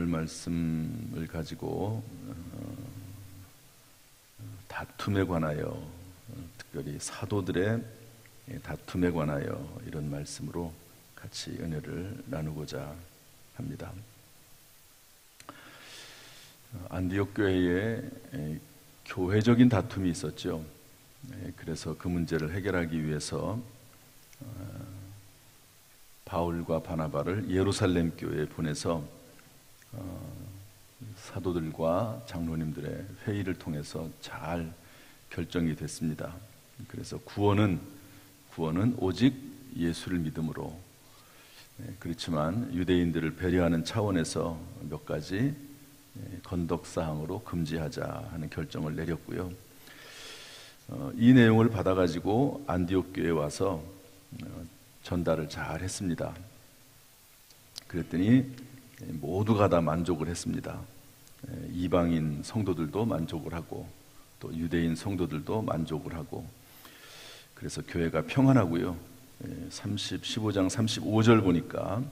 말씀을 가지고 다툼에 관하여, 특별히 사도들의 다툼에 관하여 이런 말씀으로 같이 은혜를 나누고자 합니다. 안디옥 교회에 교회적인 다툼이 있었죠. 그래서 그 문제를 해결하기 위해서 바울과 바나바를 예루살렘 교회에 보내서 사도들과 장로님들의 회의를 통해서 잘 결정이 됐습니다. 그래서 구원은 오직 예수를 믿음으로, 그렇지만 유대인들을 배려하는 차원에서 몇 가지 건덕사항으로 금지하자 하는 결정을 내렸고요. 이 내용을 받아가지고 안디옥 교회에 와서 전달을 잘 했습니다. 그랬더니 모두가 다 만족을 했습니다. 이방인 성도들도 만족을 하고 또 유대인 성도들도 만족을 하고, 그래서 교회가 평안하고요. 15장 35절 보니까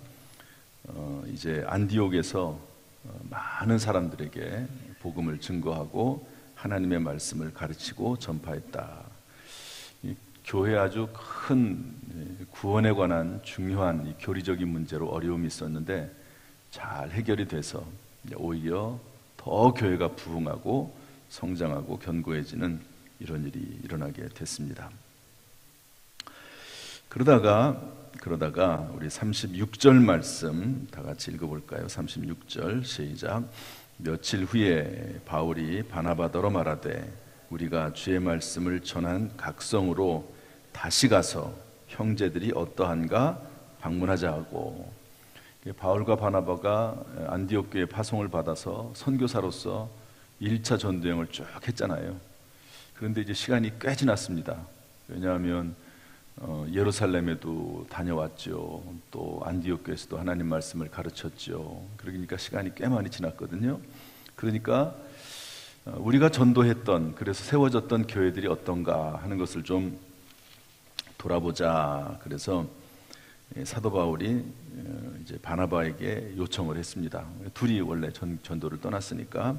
이제 안디옥에서 많은 사람들에게 복음을 증거하고 하나님의 말씀을 가르치고 전파했다. 교회에 아주 큰 구원에 관한 중요한 이 교리적인 문제로 어려움이 있었는데 잘 해결이 돼서 오히려 더 교회가 부흥하고 성장하고 견고해지는 이런 일이 일어나게 됐습니다. 그러다가 우리 36절 말씀 다 같이 읽어볼까요? 36절 시작. 며칠 후에 바울이 바나바더러 말하되 우리가 주의 말씀을 전한 각성으로 다시 가서 형제들이 어떠한가 방문하자 하고, 바울과 바나바가 안디옥 교회 파송을 받아서 선교사로서 1차 전도여행을 쭉 했잖아요. 그런데 이제 시간이 꽤 지났습니다. 왜냐하면 예루살렘에도 다녀왔죠. 또 안디옥 교회에서도 하나님 말씀을 가르쳤죠. 그러니까 시간이 꽤 많이 지났거든요. 그러니까 우리가 전도했던, 그래서 세워졌던 교회들이 어떤가 하는 것을 좀 돌아보자. 그래서 사도 바울이 이제 바나바에게 요청을 했습니다. 둘이 원래 전도를 떠났으니까.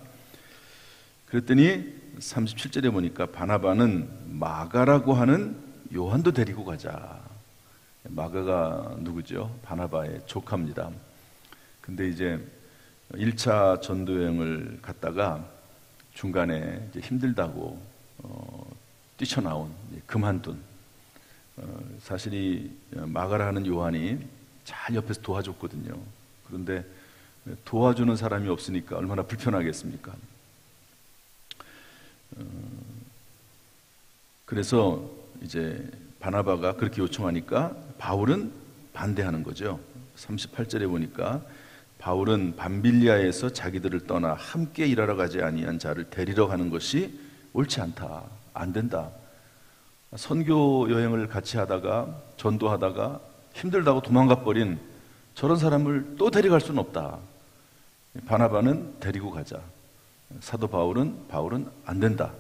그랬더니 37절에 보니까 바나바는 마가라고 하는 요한도 데리고 가자. 마가가 누구죠? 바나바의 조카입니다. 근데 이제 1차 전도여행을 갔다가 중간에 이제 힘들다고 뛰쳐나온, 그만둔, 사실 이 마가라는 요한이 잘 옆에서 도와줬거든요. 그런데 도와주는 사람이 없으니까 얼마나 불편하겠습니까? 그래서 이제 바나바가 그렇게 요청하니까 바울은 반대하는 거죠. 38절에 보니까 바울은 밤빌리아에서 자기들을 떠나 함께 일하러 가지 아니한 자를 데리러 가는 것이 옳지 않다. 안 된다. 선교 여행을 같이 하다가 전도하다가 힘들다고 도망가 버린 저런 사람을 또 데려갈 수는 없다. 바나바는 데리고 가자. 사도 바울은 안 된다.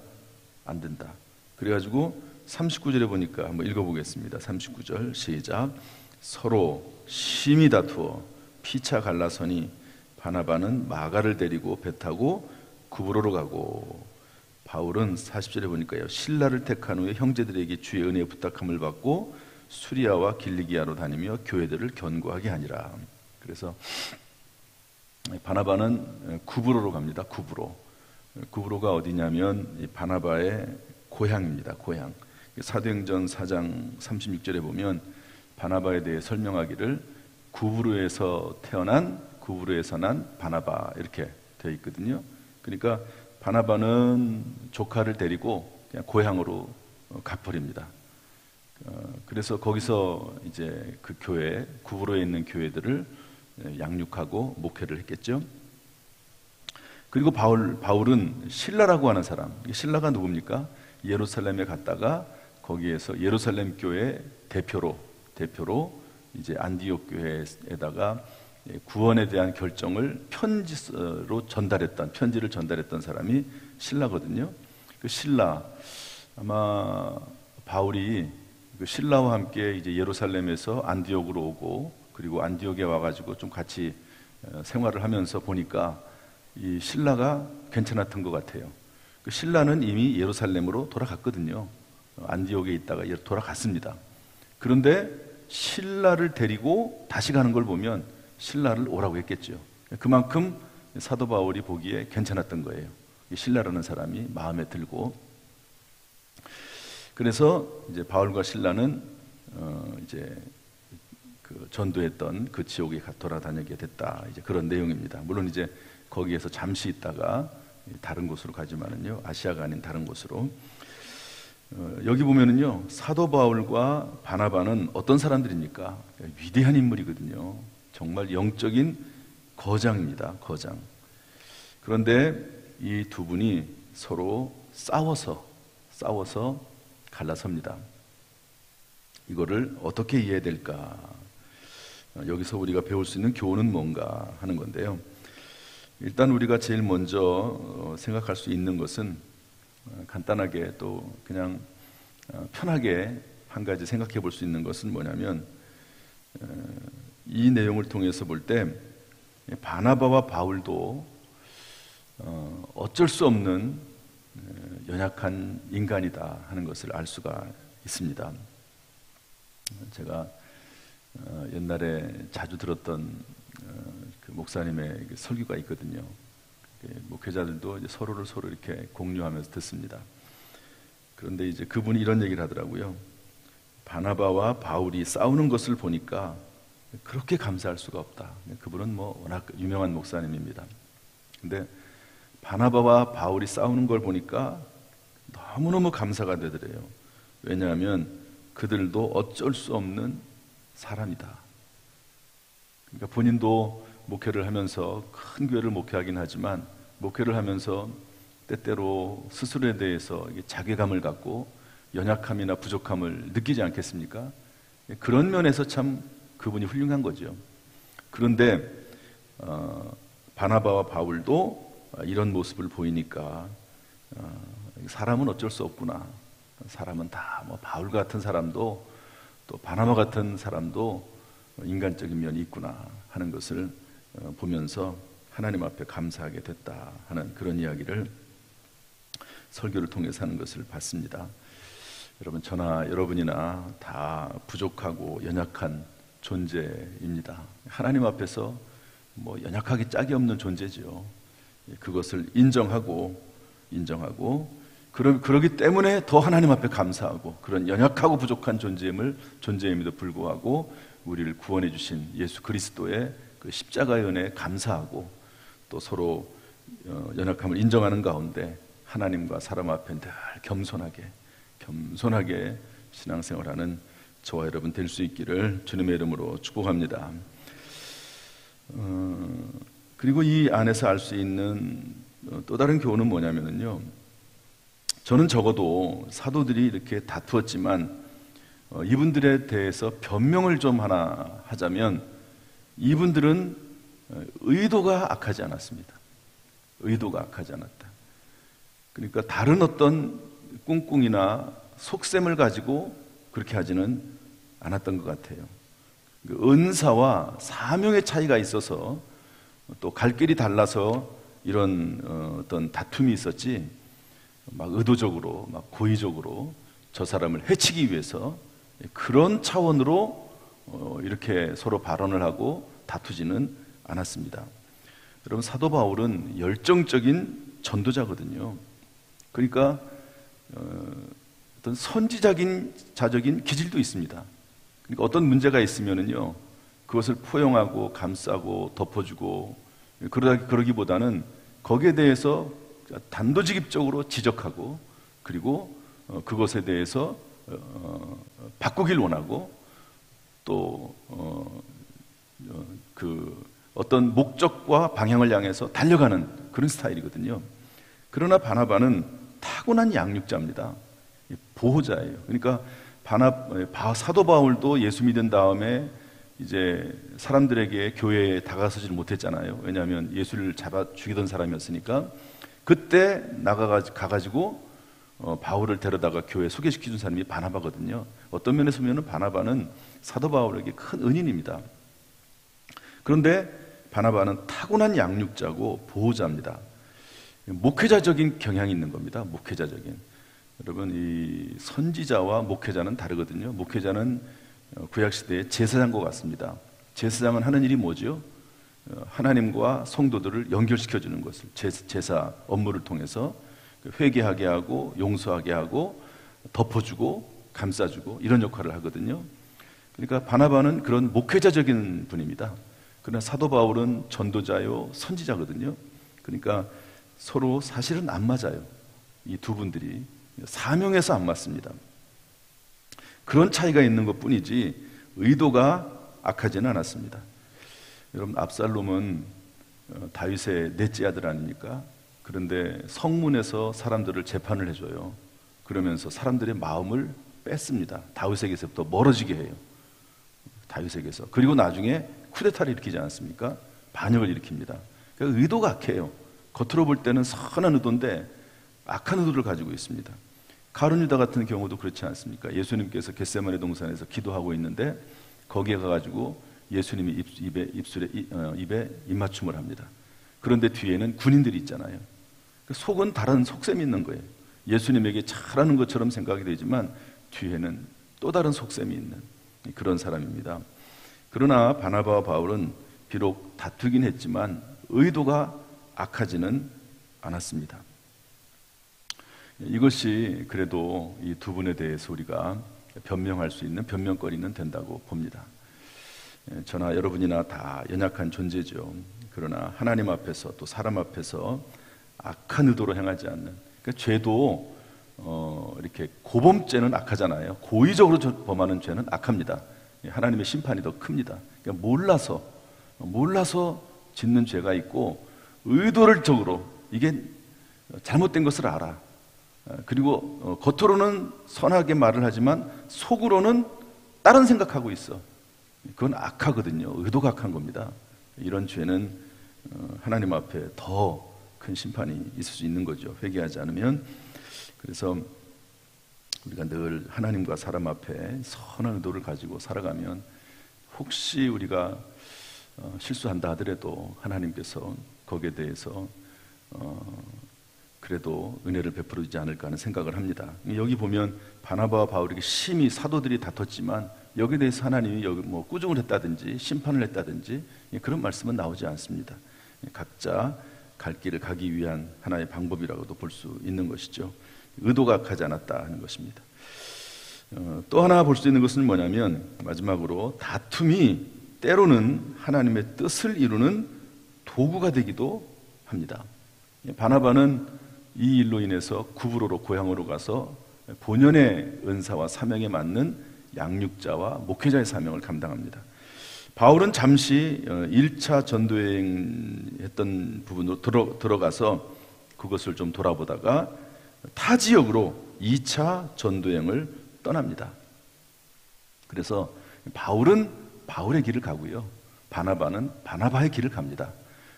안 된다. 그래가지고 39절에 보니까 한번 읽어보겠습니다. 39절 시작. 서로 심히 다투어 피차 갈라서니 바나바는 마가를 데리고 배 타고 구브로로 가고, 바울은 40절에 보니까요, 신라를 택한 후에 형제들에게 주의 은혜에 부탁함을 받고 수리아와 길리기아로 다니며 교회들을 견고하게 하니라. 그래서 바나바는 구브로로 갑니다. 구브로가 어디냐면 바나바의 고향입니다. 고향. 사도행전 4장 36절에 보면 바나바에 대해 설명하기를 구브로에서 난 바나바 이렇게 되어 있거든요. 그러니까 바나바는 조카를 데리고 그냥 고향으로 가버립니다. 그래서 거기서 이제 그 교회, 구브로에 있는 교회들을 양육하고 목회를 했겠죠. 그리고 바울은 신라라고 하는 사람, 신라가 누굽니까? 예루살렘에 갔다가 거기에서 예루살렘 교회 대표로 이제 안디옥 교회에다가 구원에 대한 결정을 편지를 전달했던 사람이 신라거든요. 그 신라, 아마 바울이 그 신라와 함께 이제 예루살렘에서 안디옥으로 오고, 그리고 안디옥에 와가지고 좀 같이 생활을 하면서 보니까 이 신라가 괜찮았던 것 같아요. 그 신라는 이미 예루살렘으로 돌아갔거든요. 안디옥에 있다가 돌아갔습니다. 그런데 신라를 데리고 다시 가는 걸 보면 신라를 오라고 했겠죠. 그만큼 사도 바울이 보기에 괜찮았던 거예요. 신라라는 사람이 마음에 들고. 그래서 이제 바울과 신라는 이제 그 전도했던 그 지옥에 돌아다니게 됐다. 이제 그런 내용입니다. 물론 이제 거기에서 잠시 있다가 다른 곳으로 가지만은요, 아시아가 아닌 다른 곳으로. 여기 보면은요, 사도 바울과 바나바는 어떤 사람들입니까? 위대한 인물이거든요. 정말 영적인 거장입니다. 거장. 그런데 이 두 분이 서로 싸워서 갈라섭니다. 이거를 어떻게 이해해야 될까? 여기서 우리가 배울 수 있는 교훈은 뭔가 하는 건데요. 일단 우리가 제일 먼저 생각할 수 있는 것은 간단하게 또 그냥 편하게 한 가지 생각해 볼 수 있는 것은 뭐냐면, 이 내용을 통해서 볼 때 바나바와 바울도 어쩔 수 없는 연약한 인간이다 하는 것을 알 수가 있습니다. 제가 옛날에 자주 들었던 그 목사님의 설교가 있거든요. 목회자들도 이제 서로를 서로 이렇게 공유하면서 듣습니다. 그런데 이제 그분이 이런 얘기를 하더라고요. 바나바와 바울이 싸우는 것을 보니까 그렇게 감사할 수가 없다. 그분은 뭐 워낙 유명한 목사님입니다. 근데 바나바와 바울이 싸우는 걸 보니까 너무너무 감사가 되더래요. 왜냐하면 그들도 어쩔 수 없는 사람이다. 그러니까 본인도 목회를 하면서 큰 교회를 목회하긴 하지만 목회를 하면서 때때로 스스로에 대해서 자괴감을 갖고 연약함이나 부족함을 느끼지 않겠습니까? 그런 면에서 참 그분이 훌륭한 거죠. 그런데 바나바와 바울도 이런 모습을 보이니까 사람은 어쩔 수 없구나. 사람은 다 뭐 바울 같은 사람도 또 바나바 같은 사람도 인간적인 면이 있구나 하는 것을 보면서 하나님 앞에 감사하게 됐다 하는 그런 이야기를 설교를 통해서 하는 것을 봤습니다. 여러분, 저나 여러분이나 다 부족하고 연약한 존재입니다. 하나님 앞에서 뭐 연약하기 짝이 없는 존재죠. 그것을 인정하고 그러기 때문에 더 하나님 앞에 감사하고, 그런 연약하고 부족한 존재임에도 불구하고 우리를 구원해 주신 예수 그리스도의 그 십자가의 은혜에 감사하고, 또 서로 연약함을 인정하는 가운데 하나님과 사람 앞에 늘 겸손하게 신앙생활하는 저와 여러분 될 수 있기를 주님의 이름으로 축복합니다. 그리고 이 안에서 알 수 있는 또 다른 교훈은 뭐냐면요, 저는 적어도 사도들이 이렇게 다투었지만 이분들에 대해서 변명을 좀 하나 하자면, 이분들은 의도가 악하지 않았습니다. 의도가 악하지 않았다. 그러니까 다른 어떤 꿍꿍이나 속셈을 가지고 그렇게 하지는 않았던 것 같아요. 은사와 사명의 차이가 있어서 또 갈 길이 달라서 이런 어떤 다툼이 있었지, 막 의도적으로, 막 고의적으로 저 사람을 해치기 위해서 그런 차원으로 이렇게 서로 발언을 하고 다투지는 않았습니다. 여러분, 사도 바울은 열정적인 전도자거든요. 그러니까 어떤 선지자적인 기질도 있습니다. 그러니까 어떤 문제가 있으면은요, 그것을 포용하고 감싸고 덮어주고 그러기보다는 거기에 대해서 단도직입적으로 지적하고, 그리고 그것에 대해서 바꾸길 원하고, 또 그 어떤 목적과 방향을 향해서 달려가는 그런 스타일이거든요. 그러나 바나바는 타고난 양육자입니다. 보호자예요. 그러니까 사도 바울도 예수 믿은 다음에 이제 사람들에게 교회에 다가서지를 못했잖아요. 왜냐하면 예수를 잡아 죽이던 사람이었으니까. 그때 가가지고 바울을 데려다가 교회에 소개시켜준 사람이 바나바거든요. 어떤 면에서 보면 바나바는 사도 바울에게 큰 은인입니다. 그런데 바나바는 타고난 양육자고 보호자입니다. 목회자적인 경향이 있는 겁니다. 목회자적인. 여러분, 이 선지자와 목회자는 다르거든요. 목회자는 구약시대의 제사장과 같습니다. 제사장은 하는 일이 뭐죠? 하나님과 성도들을 연결시켜주는 것을, 제사 업무를 통해서 회개하게 하고 용서하게 하고 덮어주고 감싸주고 이런 역할을 하거든요. 그러니까 바나바는 그런 목회자적인 분입니다. 그러나 사도 바울은 전도자요 선지자거든요. 그러니까 서로 사실은 안 맞아요. 이 두 분들이 사명에서 안 맞습니다. 그런 차이가 있는 것뿐이지 의도가 악하지는 않았습니다. 여러분, 압살롬은 다윗의 넷째 아들 아닙니까? 그런데 성문에서 사람들을 재판을 해줘요. 그러면서 사람들의 마음을 뺐습니다. 다윗에게서부터 멀어지게 해요. 다윗에게서. 그리고 나중에 쿠데타를 일으키지 않습니까? 반역을 일으킵니다. 그러니까 의도가 악해요. 겉으로 볼 때는 선한 의도인데 악한 의도를 가지고 있습니다. 가룟 유다 같은 경우도 그렇지 않습니까? 예수님께서 겟세마네 동산에서 기도하고 있는데 거기에 가가지고 예수님이 입에 입맞춤을 합니다. 그런데 뒤에는 군인들이 있잖아요. 속은 다른 속셈이 있는 거예요. 예수님에게 잘하는 것처럼 생각이 되지만 뒤에는 또 다른 속셈이 있는 그런 사람입니다. 그러나 바나바와 바울은 비록 다투긴 했지만 의도가 악하지는 않았습니다. 이것이 그래도 이 두 분에 대해서 우리가 변명할 수 있는 변명거리는 된다고 봅니다. 저나 여러분이나 다 연약한 존재죠. 그러나 하나님 앞에서 또 사람 앞에서 악한 의도로 행하지 않는, 그러니까 죄도 이렇게 고범죄는 악하잖아요. 고의적으로 범하는 죄는 악합니다. 하나님의 심판이 더 큽니다. 그러니까 몰라서 짓는 죄가 있고 의도적으로 이게 잘못된 것을 알아. 그리고 겉으로는 선하게 말을 하지만 속으로는 다른 생각하고 있어. 그건 악하거든요. 의도가 악한 겁니다. 이런 죄는 하나님 앞에 더 큰 심판이 있을 수 있는 거죠. 회개하지 않으면. 그래서 우리가 늘 하나님과 사람 앞에 선한 의도를 가지고 살아가면 혹시 우리가 실수한다 하더라도 하나님께서 거기에 대해서 그래도 은혜를 베풀어 주지 않을까 하는 생각을 합니다. 여기 보면 바나바와 바울에게 심히 사도들이 다퉜지만 여기에 대해서 하나님이 여기 뭐 꾸중을 했다든지 심판을 했다든지 그런 말씀은 나오지 않습니다. 각자 갈 길을 가기 위한 하나의 방법이라고도 볼 수 있는 것이죠. 의도가 악하지 않았다 하는 것입니다. 또 하나 볼 수 있는 것은 뭐냐면 마지막으로 다툼이 때로는 하나님의 뜻을 이루는 도구가 되기도 합니다. 바나바는 이 일로 인해서 구브로로 고향으로 가서 본연의 은사와 사명에 맞는 양육자와 목회자의 사명을 감당합니다. 바울은 잠시 1차 전도여행 했던 부분으로 들어가서 그것을 좀 돌아보다가 타 지역으로 2차 전도여행을 떠납니다. 그래서 바울은 바울의 길을 가고요. 바나바는 바나바의 길을 갑니다.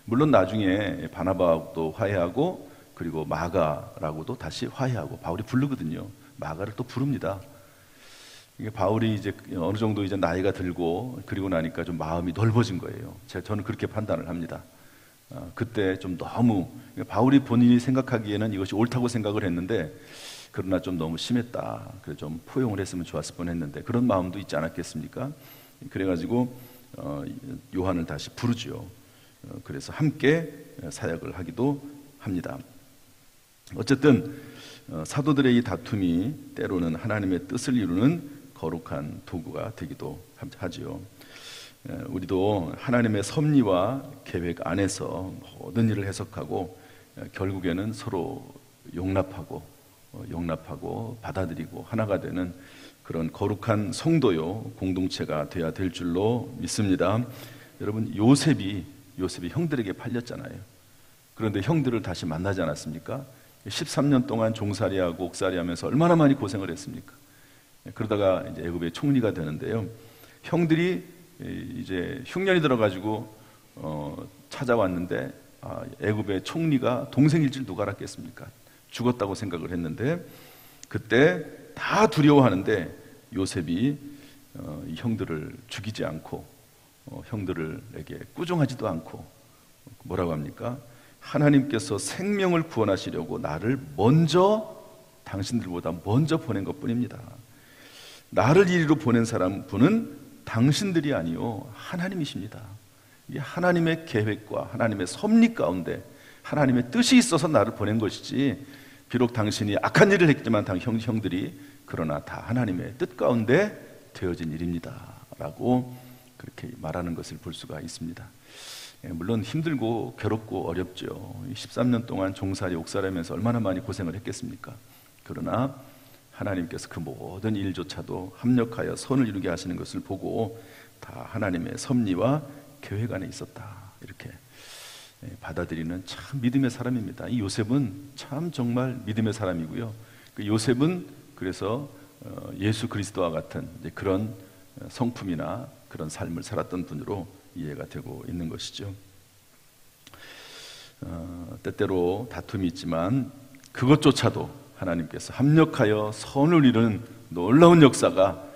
물론 나중에 바나바하고도 화해하고 그리고 마가라고도 다시 화해하고 바울이 부르거든요. 마가를 또 부릅니다. 이게 바울이 이제 어느 정도 이제 나이가 들고 그리고 나니까 좀 마음이 넓어진 거예요. 저는 그렇게 판단을 합니다. 그때 좀 너무 바울이 본인이 생각하기에는 이것이 옳다고 생각을 했는데 그러나 좀 너무 심했다. 그래서 좀 포용을 했으면 좋았을 뻔했는데 그런 마음도 있지 않았겠습니까? 그래가지고 요한을 다시 부르죠. 그래서 함께 사역을 하기도 합니다. 어쨌든 사도들의 이 다툼이 때로는 하나님의 뜻을 이루는 거룩한 도구가 되기도 하지요. 우리도 하나님의 섭리와 계획 안에서 모든 일을 해석하고 결국에는 서로 용납하고 받아들이고 하나가 되는 그런 거룩한 성도요 공동체가 되어야 될 줄로 믿습니다. 여러분, 요셉이 형들에게 팔렸잖아요. 그런데 형들을 다시 만나지 않았습니까? 13년 동안 종살이하고 옥살이하면서 얼마나 많이 고생을 했습니까? 그러다가 이제 애굽의 총리가 되는데요. 형들이 이제 흉년이 들어가지고 찾아왔는데 애굽의 총리가 동생일 줄 누가 알았겠습니까? 죽었다고 생각을 했는데 그때 다 두려워하는데 요셉이 형들을 죽이지 않고 형들에게 꾸중하지도 않고 뭐라고 합니까? 하나님께서 생명을 구원하시려고 나를 당신들보다 먼저 보낸 것뿐입니다. 나를 이리로 보낸 분은 당신들이 아니요 하나님이십니다. 이게 하나님의 계획과 하나님의 섭리 가운데 하나님의 뜻이 있어서 나를 보낸 것이지, 비록 당신이 악한 일을 했지만 형들이 그러나 다 하나님의 뜻 가운데 되어진 일입니다 라고 그렇게 말하는 것을 볼 수가 있습니다. 물론 힘들고 괴롭고 어렵죠. 13년 동안 종살이 옥살이면서 얼마나 많이 고생을 했겠습니까? 그러나 하나님께서 그 모든 일조차도 합력하여 선을 이루게 하시는 것을 보고 다 하나님의 섭리와 계획 안에 있었다, 이렇게 받아들이는 참 믿음의 사람입니다. 이 요셉은 참 정말 믿음의 사람이고요. 그 요셉은 그래서 예수 그리스도와 같은 그런 성품이나 그런 삶을 살았던 분으로 이해가 되고 있는 것이죠. 때때로 다툼이 있지만 그것조차도 하나님께서 합력하여 선을 이루는 놀라운 역사가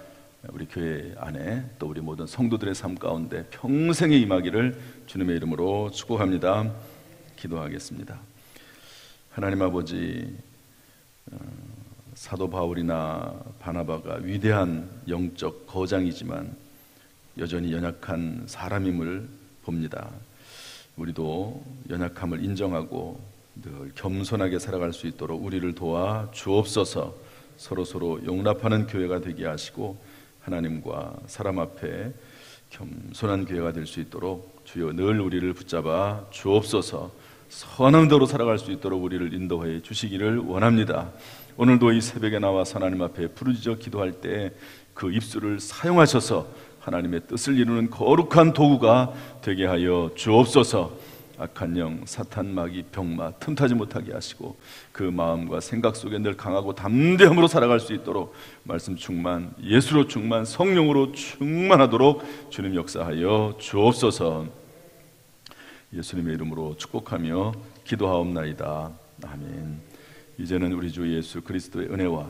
우리 교회 안에 또 우리 모든 성도들의 삶 가운데 평생에 임하기를 주님의 이름으로 축복합니다. 기도하겠습니다. 하나님 아버지, 사도 바울이나 바나바가 위대한 영적 거장이지만 여전히 연약한 사람임을 봅니다. 우리도 연약함을 인정하고 늘 겸손하게 살아갈 수 있도록 우리를 도와 주옵소서. 서로 용납하는 교회가 되게 하시고 하나님과 사람 앞에 겸손한 교회가 될 수 있도록 주여 늘 우리를 붙잡아 주옵소서. 선한 대로 살아갈 수 있도록 우리를 인도해 주시기를 원합니다. 오늘도 이 새벽에 나와서 하나님 앞에 부르짖어 기도할 때 그 입술을 사용하셔서 하나님의 뜻을 이루는 거룩한 도구가 되게 하여 주옵소서. 악한 영, 사탄, 마귀, 병마 틈타지 못하게 하시고 그 마음과 생각 속에 늘 강하고 담대함으로 살아갈 수 있도록 말씀 충만, 예수로 충만, 성령으로 충만하도록 주님 역사하여 주옵소서. 예수님의 이름으로 축복하며 기도하옵나이다. 아멘. 이제는 우리 주 예수 그리스도의 은혜와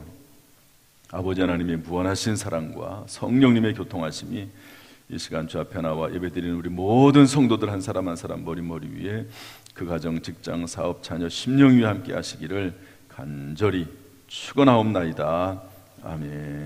아버지 하나님의 무한하신 사랑과 성령님의 교통하심이 이 시간 주 앞에 나와 예배드리는 우리 모든 성도들 한 사람 한 사람 머리 위에 그 가정, 직장, 사업, 자녀, 심령 위에 함께 하시기를 간절히 축원하옵나이다. 아멘.